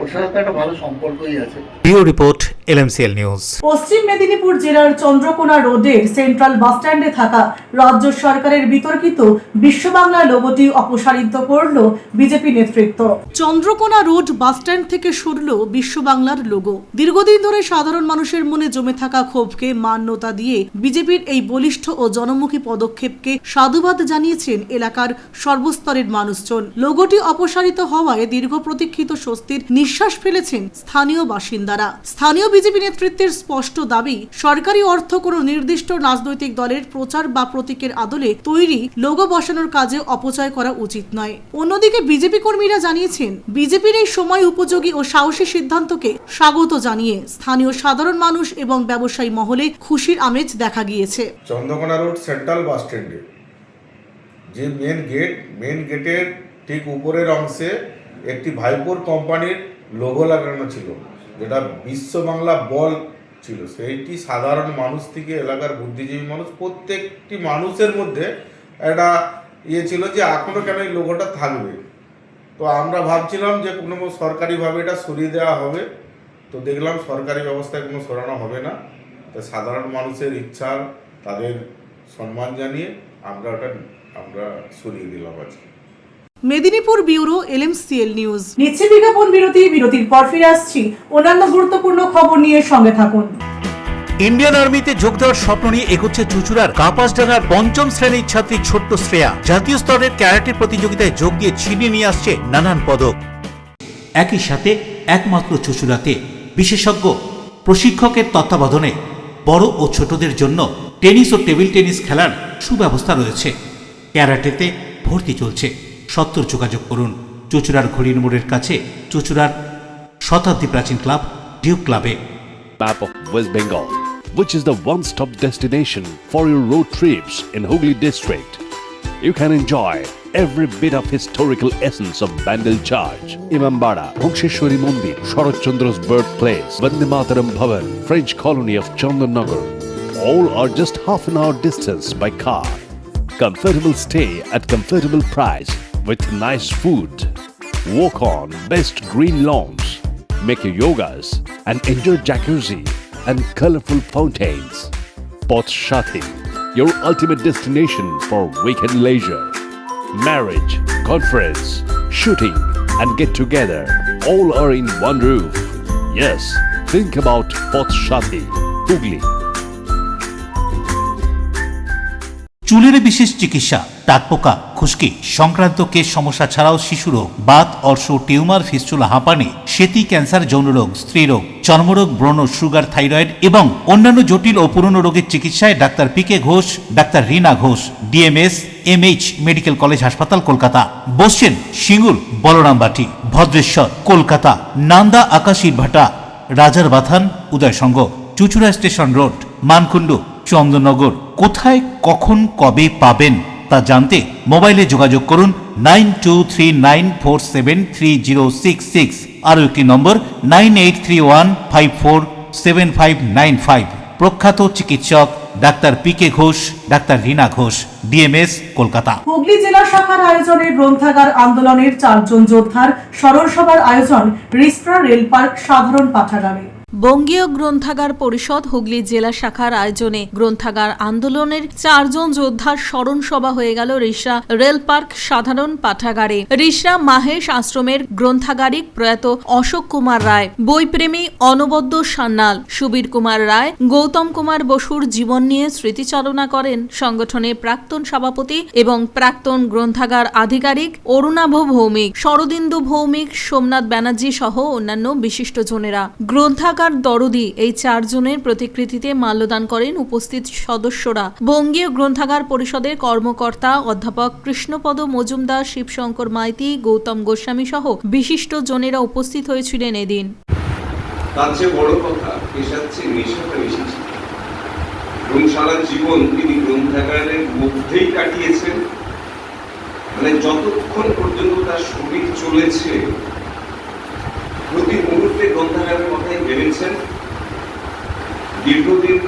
ওর সাথে একটা ভালো সম্পর্কই আছে। Bureau report, LMCL news. পশ্চিম মেদিনীপুর জেলার চন্দ্রকোনা রোডের সেন্ট্রাল বাসস্ট্যান্ডে থাকা রাজ্য সরকারের বিতর্কিত বিশ্ব বাংলা লোগোটি অপসারিত করল বিজেপি নেতৃত্ব। চন্দ্রকোনা রোড বাসস্ট্যান্ড থেকে সরল বিশ্ব বাংলার লোগো। দীর্ঘদিন ধরে সাধারণ মানুষের মনে জমে থাকা ক্ষোভকে মান্যতা দিয়ে বিজেপির এই বলিষ্ঠ ও জনমুখী পদক্ষেপকে সাধুবাদ জানিয়েছেন এলাকার সর্বস্তরের মানুষজন। লোগোটি অপসারিত হওয়ায় দীর্ঘ প্রতীক্ষিত স্বস্তির নিঃশ্বাস ফেলেছেন স্থানীয় বাসিন্দারা। স্থানীয় বিজেপি নেতৃত্বের স্পষ্ট দাবি, সরকারি অর্থ কোনো নির্দিষ্ট রাজনৈতিক দলের প্রচার বা প্রতীকের আদলে তৈরি লোগো বসানোর কাজে অপচয় করা উচিত নয়। অন্যদিকে বিজেপি কর্মীরা জানিয়েছেন, বিজেপির এই সময় উপযোগী ও সাহসী সিদ্ধান্তকে স্বাগত জানিয়ে স্থানীয় সাধারণ মানুষ এবং ব্যবসায়ী মহলে খুশির আমেজ দেখা গিয়েছে। চন্দ্রকোনা রোড সেন্ট্রাল বাস স্ট্যান্ডে যে মেন গেটের ঠিক উপরের অংশে একটি ভাইপোর কোম্পানির লোগো লাগানো ছিল, যেটা বিশ্ব বাংলা বল ছিল। সেইটি সাধারণ মানুষ থেকে এলাকার বুদ্ধিজীবী মানুষ, প্রত্যেকটি মানুষের মধ্যে একটা ছিল যে এখনও কেন এই লোগোটা থাকবে। তো আমরা ভাবছিলাম যে কোনো সরকারিভাবে এটা সরিয়ে দেওয়া হবে, তো দেখলাম সরকারি ব্যবস্থায় কোনো সরানো হবে না। তো সাধারণ মানুষের ইচ্ছা, তাদের সম্মান জানিয়ে আমরা সরিয়ে দিলাম আজকে। Medinipur bureau, LMCL news. নিচ্ছে বিজ্ঞাপন বিরতি, বিরতির পর ফিরে আসছি অন্যান্য গুরুত্বপূর্ণ খবর নিয়ে। সঙ্গে থাকুন। ইন্ডিয়ান আর্মিতে যোগ দেওয়ার স্বপ্ন নিয়ে এগোচ্ছে চুঁচুড়ার কাপাসডাঙ্গার ৫ম শ্রেণীর ছাত্রী ছোট্ট শ্রেয়া। জাতীয় স্তরের ক্যারাটে প্রতিযোগিতায় যোগ দিয়ে ছিনিয়ে নিয়ে আসছে নানান পদক। একই সাথে একমাত্র চুঁচুড়াতে বিশেষজ্ঞ প্রশিক্ষকের তত্ত্বাবধানে বড় ও ছোটদের জন্য টেনিস ও টেবিল টেনিস খেলার সুব্যবস্থা রয়েছে। ক্যারাটেতে ভর্তি চলছে। সত্তর যোগাযোগ করুন চুঁচুড়ার ঘড়ির মোড়ের কাছে চুঁচুড়ার শতাব্দী প্রাচীন ক্লাব ডিউক ক্লাবে। Map of West Bengal, which is the one-stop destination for your road trips in Hooghly district. You can enjoy every bit of historical essence of Bandel Charge, Imambara, Bhongsheshwari Mandir, Sharat Chandra's birthplace, Vande Mataram Bhavan, French colony of Chandanagar. All are just half an hour distance by car. Comfortable stay at comfortable price with nice food. Walk on best green lawns. Make your yogas and enjoy jacuzzi and colorful fountains. Poth Shati, your ultimate destination for weekend leisure. Marriage, conference, shooting and get together all are in one roof. Yes, think about Poth Shati, Hooghly. চুলের বিশেষ চিকিৎসা, দাঁতপোকা, খুশকি সংক্রান্ত কেশ সমস্যা ছাড়াও শিশু রোগ, বাত, অর্শ, টিউমার, ফিস্টুলা, হাঁপানি, সেতি, ক্যান্সার, যৌনরোগ, স্ত্রীরোগ, চর্মরোগ, ব্রণ, সুগার, থাইরয়েড এবং অন্যান্য জটিল ও পুরনো রোগের চিকিৎসায় doctor PK Ghosh, doctor Rina Ghosh, DMS MH medical college হাসপাতাল, কলকাতা। বসছেন সিঙ্গুর, বলরামবাটি, ভদ্রেশ্বর, কলকাতা, নান্দা, আকাশী ভাটা, রাজার বাথান, উদয়সংঘ, চুঁচুড়া স্টেশন রোড, মানকুণ্ডু, চন্দননগর। কোথায়, কখন, কবে পাবেন তা জানতে মোবাইলে যোগাযোগ করুন 9239473066। আরও একটি নম্বর 9831547595। প্রখ্যাত চিকিৎসক doctor PK Ghosh, doctor Rina Ghosh, DMS, Kolkata. Hooghly জেলা শাখার আয়োজনে গ্রন্থাগার আন্দোলনের 4 জন যোদ্ধার স্মরণ সভার আয়োজন রিসপ্রা রেল পার্ক সাধারণ পাঠাগারে। বঙ্গীয় গ্রন্থাগার পরিষদ হুগলি জেলা শাখার আয়োজনে গ্রন্থাগার আন্দোলনের 4 জন যোদ্ধার স্মরণ সভা হয়ে গেল রিষড়া রেল পার্ক সাধারণ পাঠাগারে। রিষড়া মাহেশ আশ্রমের গ্রন্থাগারিক প্রয়াত অশোক কুমার রায়, বইপ্রেমী অনবদ্য সান্যাল, সুবীর কুমার রায়, গৌতম কুমার বসুর জীবন নিয়ে স্মৃতিচারণা করেন সংগঠনের প্রাক্তন সভাপতি এবং প্রাক্তন গ্রন্থাগার আধিকারিক অরুণাভ ভৌমিক, শরদিন্দু ভৌমিক, সোমনাথ ব্যানার্জি সহ অন্যান্য বিশিষ্টজনেরা। গ্রন্থাগার দরদি এই 4 জনের প্রতিকৃতিতে মাল্যদান করেন উপস্থিত সদস্যরা। বঙ্গীয় গ্রন্থাগার পরিষদের কর্মকর্তা অধ্যাপক কৃষ্ণপদ মজুমদার, শিবশঙ্কর মাইতি, গৌতম গোস্বামী সহ বিশিষ্টজনেরা উপস্থিত হয়েছিলেন এদিন। তার চেয়ে বড় কথা পেশার চেয়ে নেশাটা বেশি ছিল এবং সারা জীবন তিনি গ্রন্থাগারের মধ্যেই কাটিয়েছেন। মানে যতক্ষণ পর্যন্ত তার শরীর চলেছে প্রতি মুহূর্তে গ্রন্থাগারের কথাই ভেবেছেন। দীর্ঘদিন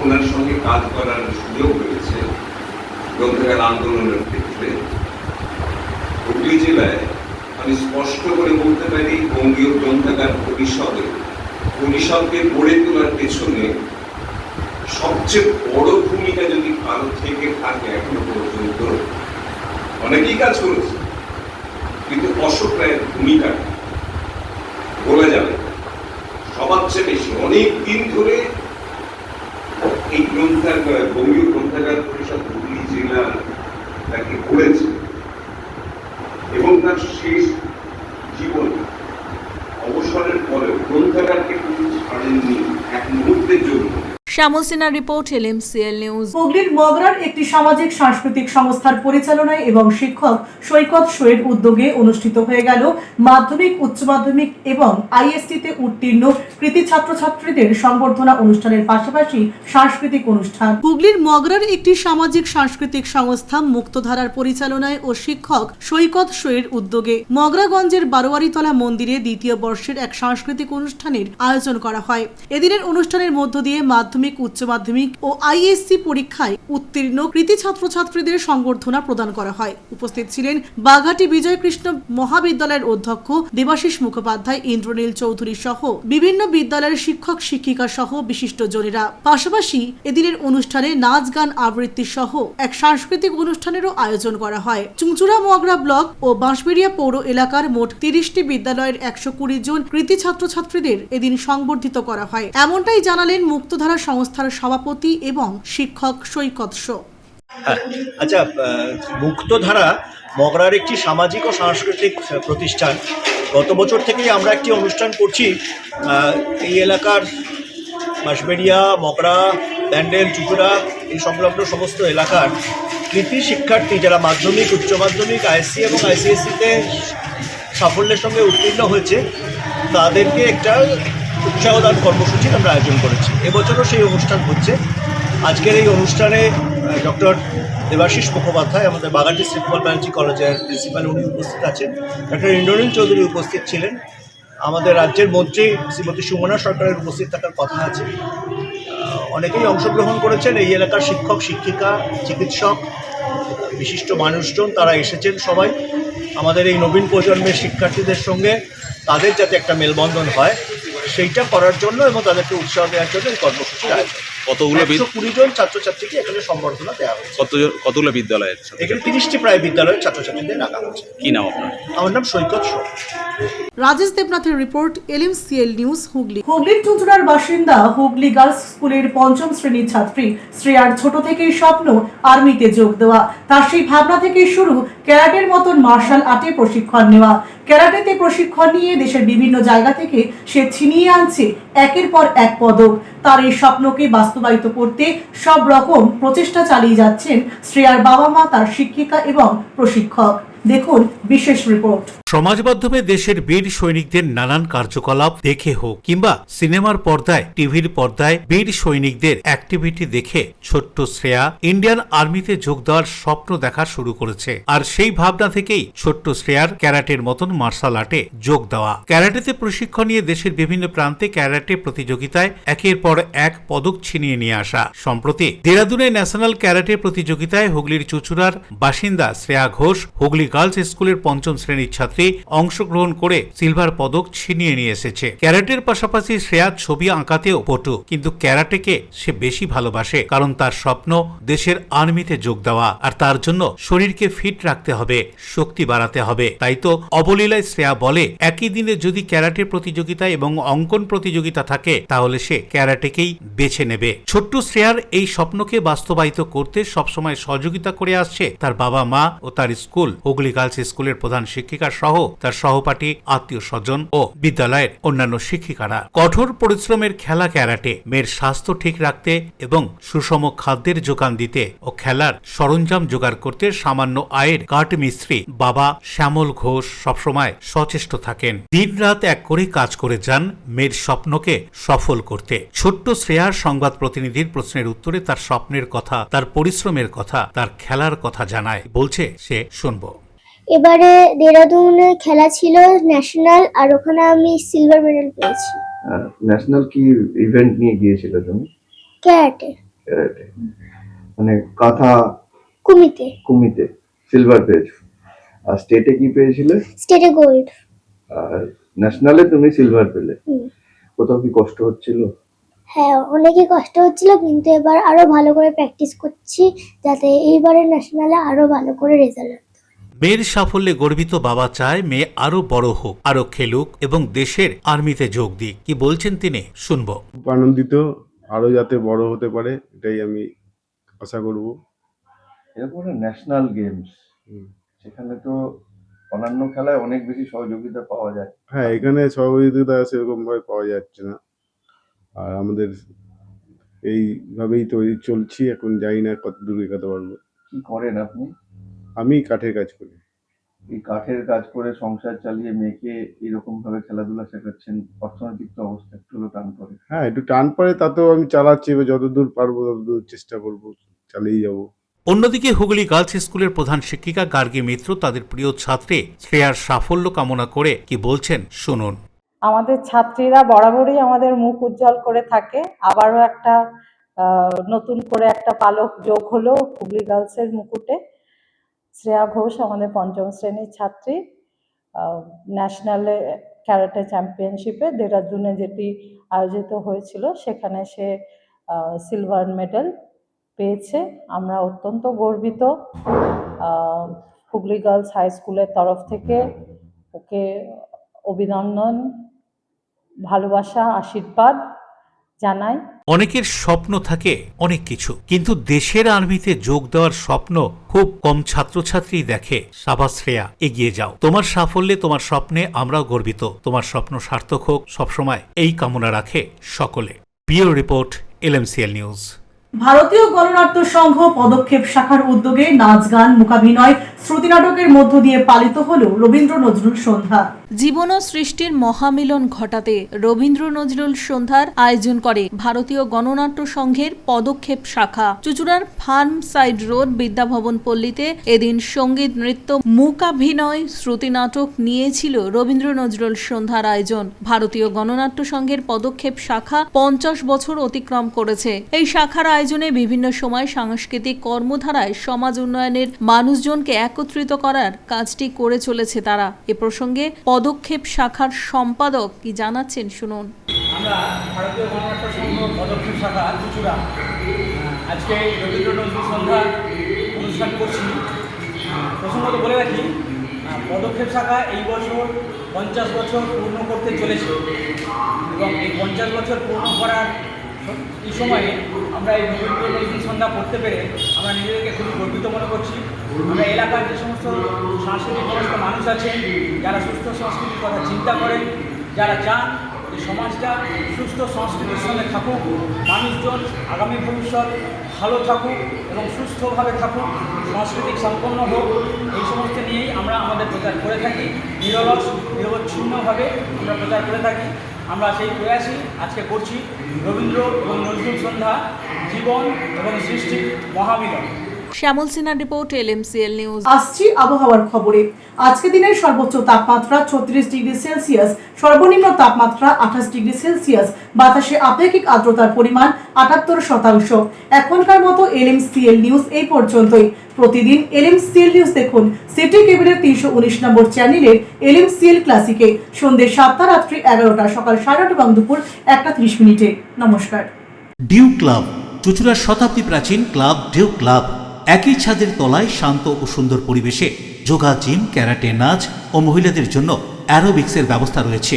ওনার সঙ্গে কাজ করার সুযোগ হয়েছে গ্রন্থাগার আন্দোলনের ক্ষেত্রে। হুগলি জেলায় আমি স্পষ্ট করে বলতে পারি বঙ্গীয় গ্রন্থাগার পরিষদকে গড়ে তোলার পেছনে সবচেয়ে বড় ভূমিকা যদি ভারত থেকে থাকে এখনো পর্যন্ত, অনেকেই কাজ করেছে কিন্তু অশোক রায়ের ভূমিকা বলা যাবে সবার চেয়ে বেশি। অনেক দিন ধরে এই গ্রন্থাগার বঙ্গীয় গ্রন্থাগার পরিষদ হুগলি জেলা তাকে করেছে এবং তার শেষ জীবন অবসরের পরে গ্রন্থাগারকে কিন্তু ছাড়েননি এক মুহূর্তের জন্য। শ্যামল সিনহার রিপোর্ট, LMCL নিউজ। হুগলির মগরার একটি সামাজিক সাংস্কৃতিক সংস্থার পরিচালনায় এবং শিক্ষক সৈকত শোয়ের উদ্যোগে অনুষ্ঠিত হয়ে গেল মাধ্যমিক, উচ্চ মাধ্যমিক এবং IST-তে উত্তীর্ণ কৃতি ছাত্রছাত্রীদের সংবর্ধনা অনুষ্ঠানের পাশাপাশি সাংস্কৃতিক অনুষ্ঠান। হুগলির মগরার একটি সামাজিক সাংস্কৃতিক সংস্থা মুক্তধারার পরিচালনায় ও শিক্ষক সৈকত শোয়ের উদ্যোগে মগরাগঞ্জের বারোয়ারিতলা মন্দিরে দ্বিতীয় বর্ষের এক সাংস্কৃতিক অনুষ্ঠানের আয়োজন করা হয়। এদিনের অনুষ্ঠানের মধ্য দিয়ে মাধ্যমিক, উচ্চ মাধ্যমিক ও ISC পরীক্ষায় উত্তীর্ণ কৃতি ছাত্রছাত্রীদের সংবর্ধনা প্রদান করা হয়। উপস্থিত ছিলেন বাঘাটি বিজয়কৃষ্ণ মহাবিদ্যালয়ের অধ্যক্ষ দেবাশিস মুখোপাধ্যায়, ইন্দ্রনীল চৌধুরী সহ বিভিন্ন বিদ্যালয়ের শিক্ষক শিক্ষিকা সহ বিশিষ্টজনেরা। পাশাপাশি এদিনের অনুষ্ঠানে নাচ গান আবৃত্তি সহ এক সাংস্কৃতিক অনুষ্ঠানেরও আয়োজন করা হয়। চুঁচুড়া মগরা ব্লক ও বাঁশবেড়িয়া পৌর এলাকার মোট 30টি বিদ্যালয়ের 120 জন কৃতি ছাত্রছাত্রীদের এদিন সংবর্ধিত করা হয়। এমনটাই জানালেন মুক্তধারা সংস্থার সভাপতি এবং শিক্ষক সৈকত শো। আচ্ছা, মুক্তধারা মগরার একটি সামাজিক ও সাংস্কৃতিক প্রতিষ্ঠান। গত বছর থেকেই আমরা একটি অনুষ্ঠান করছি এই এলাকার বাঁশবেড়িয়া, মগরা, ব্যান্ডেল, চুচুড়া এই সংলগ্ন সমস্ত এলাকার কৃতি শিক্ষার্থী যারা মাধ্যমিক, উচ্চ মাধ্যমিক, ISC এবং ICSE-তে সাফল্যের সঙ্গে উত্তীর্ণ হয়েছে তাদেরকে একটা উৎসাহদান কর্মসূচির আমরা আয়োজন করেছি। এবছরও সেই অনুষ্ঠান হচ্ছে। আজকের এই অনুষ্ঠানে ডক্টর দেবাশিস মুখোপাধ্যায়, আমাদের বাগাটি শ্রীকুমার ব্যানার্জি কলেজের প্রিন্সিপাল, উনি উপস্থিত আছেন। ডক্টর ইন্দ্রনীল চৌধুরী উপস্থিত ছিলেন। আমাদের রাজ্যের মন্ত্রী শ্রীমতী সুমনা সরকারের উপস্থিত থাকার কথা আছে। অনেকেই অংশগ্রহণ করেছেন। এই এলাকার শিক্ষক শিক্ষিকা, চিকিৎসক, বিশিষ্ট মানুষজন তারা এসেছেন সবাই। আমাদের এই নবীন প্রজন্মের শিক্ষার্থীদের সঙ্গে তাদের যাতে একটা মেলবন্ধন হয় সেইটা করার জন্য এবং তাদেরকে উৎসাহ দেওয়ার জন্য এই কর্মসূচি আয়োজন। কতগুলো 120 জন ছাত্রছাত্রীকে এখানে সম্বর্ধনা দেওয়া হয়েছে। কতগুলো বিদ্যালয়ের? এখানে 30টি প্রায় বিদ্যালয়ের ছাত্রছাত্রীদের ডাকা হয়েছে। কি নাম আপনার? আমার নাম সৈকত শো। রাজেশ দেবনাথের রিপোর্ট, LMCL নিউজ হুগলি। হুগলির চুঁচুড়ার বাসিন্দা হুগলি গার্লস স্কুলের 5ম শ্রেণীর ছাত্রী শ্রেয়ার ছোট থেকেই স্বপ্ন আর্মিতে যোগ দেওয়া। তার সেই ভাবনা থেকেই শুরু ক্যারাটের মতন মার্শাল আর্টে প্রশিক্ষণ নেওয়া। ক্যারাটেতে প্রশিক্ষণ নিয়ে দেশের বিভিন্ন জায়গা থেকে সে ছিনিয়ে আনছে একের পর এক পদক। তার এই স্বপ্নকে বাস্তবায়িত করতে সব রকম প্রচেষ্টা চালিয়ে যাচ্ছেন শ্রেয়ার বাবা মা, তার শিক্ষিকা এবং প্রশিক্ষক। দেখুন বিশেষ রিপোর্ট। সমাজ মাধ্যমে দেশের বীর সৈনিকদের নানান কার্যকলাপ দেখে হোক কিংবা সিনেমার পর্দায়, টিভির পর্দায় বীর সৈনিকদের অ্যাক্টিভিটি দেখে ছোট্ট শ্রেয়া ইন্ডিয়ান আর্মিতে যোগ দেওয়ার স্বপ্ন দেখা শুরু করেছে। আর সেই ভাবনা থেকেই ছোট্ট শ্রেয়ার ক্যারাটের মতন মার্শাল আর্টে যোগ দেওয়া। ক্যারাটেতে প্রশিক্ষণ নিয়ে দেশের বিভিন্ন প্রান্তে ক্যারাটে প্রতিযোগিতায় একের পর এক পদক ছিনিয়ে নিয়ে আসা। সম্প্রতি দেরাদুনে ন্যাশনাল ক্যারাটে প্রতিযোগিতায় হুগলির চুচুড়ার বাসিন্দা শ্রেয়া ঘোষ হুগলি গার্লস স্কুলের পঞ্চম শ্রেণীর ছাত্রী অংশগ্রহণ করে সিলভার পদক ছিনিয়ে নিয়ে এসেছে। ক্যারাটের পাশাপাশি শ্রেয়া ছবি আঁকাতেও পটু, কিন্তু ক্যারাটেকে সে বেশি ভালোবাসে, কারণ তার স্বপ্ন দেশের আর্মিতে যোগ দেওয়া, আর তার জন্য শরীরকে ফিট রাখতে হবে, শক্তি বাড়াতে হবে। তাই তো অবলীলায় শ্রেয়া বলে, একই দিনে যদি ক্যারাটে প্রতিযোগিতা এবং অঙ্কন প্রতিযোগিতা থাকে তাহলে সে ক্যারাটেকেই বেছে নেবে। ছোট্ট শ্রেয়ার এই স্বপ্নকে বাস্তবায়িত করতে সবসময় সহযোগিতা করে আসছে তার বাবা মা ও তার স্কুল হুগলি গার্লস স্কুলের প্রধান শিক্ষিকা সহ তার সহপাঠী, আত্মীয় স্বজন ও বিদ্যালয়ের অন্যান্য শিক্ষিকারা। কঠোর পরিশ্রমের খেলা ক্যারাটে মেয়ের স্বাস্থ্য ঠিক রাখতে এবং সুষম খাদ্যের যোগান দিতে ও খেলার সরঞ্জাম জোগাড় করতে সামান্য আয়ের কাঠ মিস্ত্রি বাবা শ্যামল ঘোষ সবসময় সচেষ্ট থাকেন। দিন রাত এক করে কাজ করে যান মেয়ের স্বপ্নকে সফল করতে। ছোট্ট শ্রেয়ার সংবাদ প্রতিনিধির প্রশ্নের উত্তরে তার স্বপ্নের কথা, তার পরিশ্রমের কথা, তার খেলার কথা জানায়। বলছে সে, শুনবো। এবারে দেরাদুনে খেলা ছিল ন্যাশনাল, আর ওখানে আমি সিলভার মেডেল পেয়েছি। ন্যাশনাল কি ইভেন্ট নিয়ে গিয়েছিল তুমি? ক্যারাটে। ক্যারাটে মানে কাঁথা কুমিতে সিলভার পেয়েছো। আর স্টেটে কি পেয়েছিলে? স্টেটে গোল্ড। আর ন্যাশনালে তুমি সিলভার পেলে। কোথাও কি কষ্ট হচ্ছিল? হ্যাঁ, অনেকই কষ্ট হচ্ছিল, কিন্তু এবার আরো ভালো করে প্র্যাকটিস করছি যাতে এইবারে ন্যাশনালে আরো ভালো করে রেজাল্ট। মেয়ের সাফল্যে গর্বিত বাবা চায় মেয়ে আরো বড় হোক, আরো খেলুক এবং দেশের আর্মিতে যোগ দিক। কি বলছেন তিনি, শুনবো। খুব আনন্দিত, আরো যাতে বড় হতে পারে এটাই আমি আশা করব। এরপরে ন্যাশনাল গেমস, সেখানে তো অন্যান্য খেলায় অনেক বেশি সহযোগিতা পাওয়া যায়। হ্যাঁ, এখানে সহযোগিতা সেরকম ভাবে পাওয়া যাচ্ছে না, আর আমাদের এইভাবেই তৈরি চলছি। এখন জানি না কত দূর এগোতে পারবো। কি করেন আপনি? আমি কাঠের কাজ করি। এই কাঠের কাজ করে সংসার চালিয়ে মেয়েকে এরকম ভাবে খেলাধুলা শেখাচ্ছেন, অর্থনৈতিক তো অবস্থা একটু টান পড়ে। হ্যাঁ, একটু টান পড়ে, তাতেও আমি চালাচ্ছি, এবার যতদূর পারবো ততদূর চেষ্টা করবো, চালিয়ে যাবো। অন্যদিকে হুগলি গার্লস স্কুলের প্রধান শিক্ষিকা গার্গী মিত্র তাদের প্রিয় ছাত্রী শ্রেয়ার সাফল্য কামনা করে কি বলছেন, শুনুন। আমাদের ছাত্রীরা বরাবরই আমাদের মুখ উজ্জ্বল করে থাকে। আবারও একটা নতুন করে একটা পালক যোগ হলো হুগলি গার্লসের মুকুটে। শ্রেয়া ঘোষ আমাদের পঞ্চম শ্রেণীর ছাত্রী, ন্যাশনালে ক্যারাটে চ্যাম্পিয়নশিপে দেরাদুনে যেটি আয়োজিত হয়েছিল সেখানে সে সিলভার মেডেল পেয়েছে। আমরা অত্যন্ত গর্বিত। হুগলি গার্লস হাই স্কুলের তরফ থেকে ওকে অভিনন্দন, ভালোবাসা, আশীর্বাদ জানাই। অনেকের স্বপ্ন থাকে অনেক কিছু, কিন্তু দেশের আর্মিতে যোগ দেওয়ার স্বপ্ন খুব কম ছাত্রছাত্রী দেখে। সাবাস শ্রেয়া, এগিয়ে যাও। তোমার সাফল্যে, তোমার স্বপ্নে আমরাও গর্বিত। তোমার স্বপ্ন সার্থক হোক সবসময় এই কামনা রাখে সকলে। Bureau report, LMCL news. ভারতীয় গণনাট্য সংঘ পদক্ষেপ শাখার উদ্যোগে নাচ গান, মূকাভিনয়, শ্রুতি নাটকের মধ্য দিয়ে পালিত হল রবীন্দ্র নজরুল সন্ধ্যা। জীবন ও সৃষ্টির মহামিলন ঘটাতে রবীন্দ্র নজরুল সন্ধ্যার আয়োজন করে ভারতীয় গণনাট্য সংঘের পদক্ষেপ শাখা। চুঁচুড়ার ফার্ম সাইড রোড বিদ্যাভবন পল্লীতে এদিন সঙ্গীত, নৃত্য, মূকাভিনয়, শ্রুতি নাটক নিয়েছিল রবীন্দ্র নজরুল সন্ধ্যার আয়োজন। ভারতীয় গণনাট্য সংঘের পদক্ষেপ শাখা 50 বছর অতিক্রম করেছে। এই শাখার আয়োজনে বিভিন্ন সময় সাংস্কৃতিক কর্মধারায় সমাজ উন্নয়নের মানুষজনকে একত্রিত করার কাজটি করে চলেছে তারা। এ প্রসঙ্গে পদক্ষেপ শাখার সম্পাদক কি জানাচ্ছেন, শুনুন। আমরা ভারতীয় গণনাট্য সংঘ পদক্ষেপ শাখা চুঁচুড়া আজকে রবীন্দ্র নজরুল সন্ধ্যা অনুষ্ঠান করছি। প্রসঙ্গত বলে রাখি, পদক্ষেপ শাখা এই বছর 50 বছর পূর্ণ করতে চলেছে এবং এই 50 বছর পূর্ণ করার এই সময়ে আমরা এই রবীন্দ্র নজরুল সন্ধ্যা করতে পেরে আমরা নিজেদেরকে খুবই গর্বিত মনে করছি। আমরা এলাকার যে সমস্ত সাংস্কৃতিক সমস্ত মানুষ আছেন, যারা সুস্থ সংস্কৃতির কথা চিন্তা করেন, যারা চান যে সমাজটা সুস্থ সংস্কৃতির সঙ্গে থাকুক, মানুষজন আগামী ভবিষ্যৎ ভালো থাকুক এবং সুস্থভাবে থাকুক, সাংস্কৃতিক সম্পন্ন হোক, এই সমস্ত নিয়েই আমরা আমাদের প্রচার করে থাকি। নিরলস নিরবচ্ছিন্নভাবে আমরা প্রচার করে থাকি। আমরা সেই প্রয়াসই আজকে করছি। রবীন্দ্র এবং নজরুল সন্ধ্যা, জীবন এবং সৃষ্টির মহামিলন। শ্যামল সিনহার রিপোর্ট, LMCL নিউজ। আসছি আবহাওয়ার খবরে। আজকে দিনের সর্বোচ্চ তাপমাত্রা 36°C, সর্বনিম্ন তাপমাত্রা 28°C, বাতাসে আপেক্ষিক আর্দ্রতার পরিমাণ 78%। এখনকার মতো LMCL নিউজ এই পর্যন্তই। প্রতিদিন LMCL নিউজ দেখুন সিটি কেবলের 319 নম্বর চ্যানেলের LMCL ক্লাসিকে সন্ধ্যে 7টা, রাত্রি 11টা, সকাল 8:30 এবং দুপুর 1:30। নমস্কার। ডিউ ক্লাব, চুঁচুড়ার শতাব্দী প্রাচীন ক্লাব ডিউ ক্লাব। একই ছাদের তলায় শান্ত ও সুন্দর পরিবেশে যোগা, জিম, ক্যারাটে, নাচ ও মহিলাদের জন্য অ্যারোবিক্সের ব্যবস্থা রয়েছে।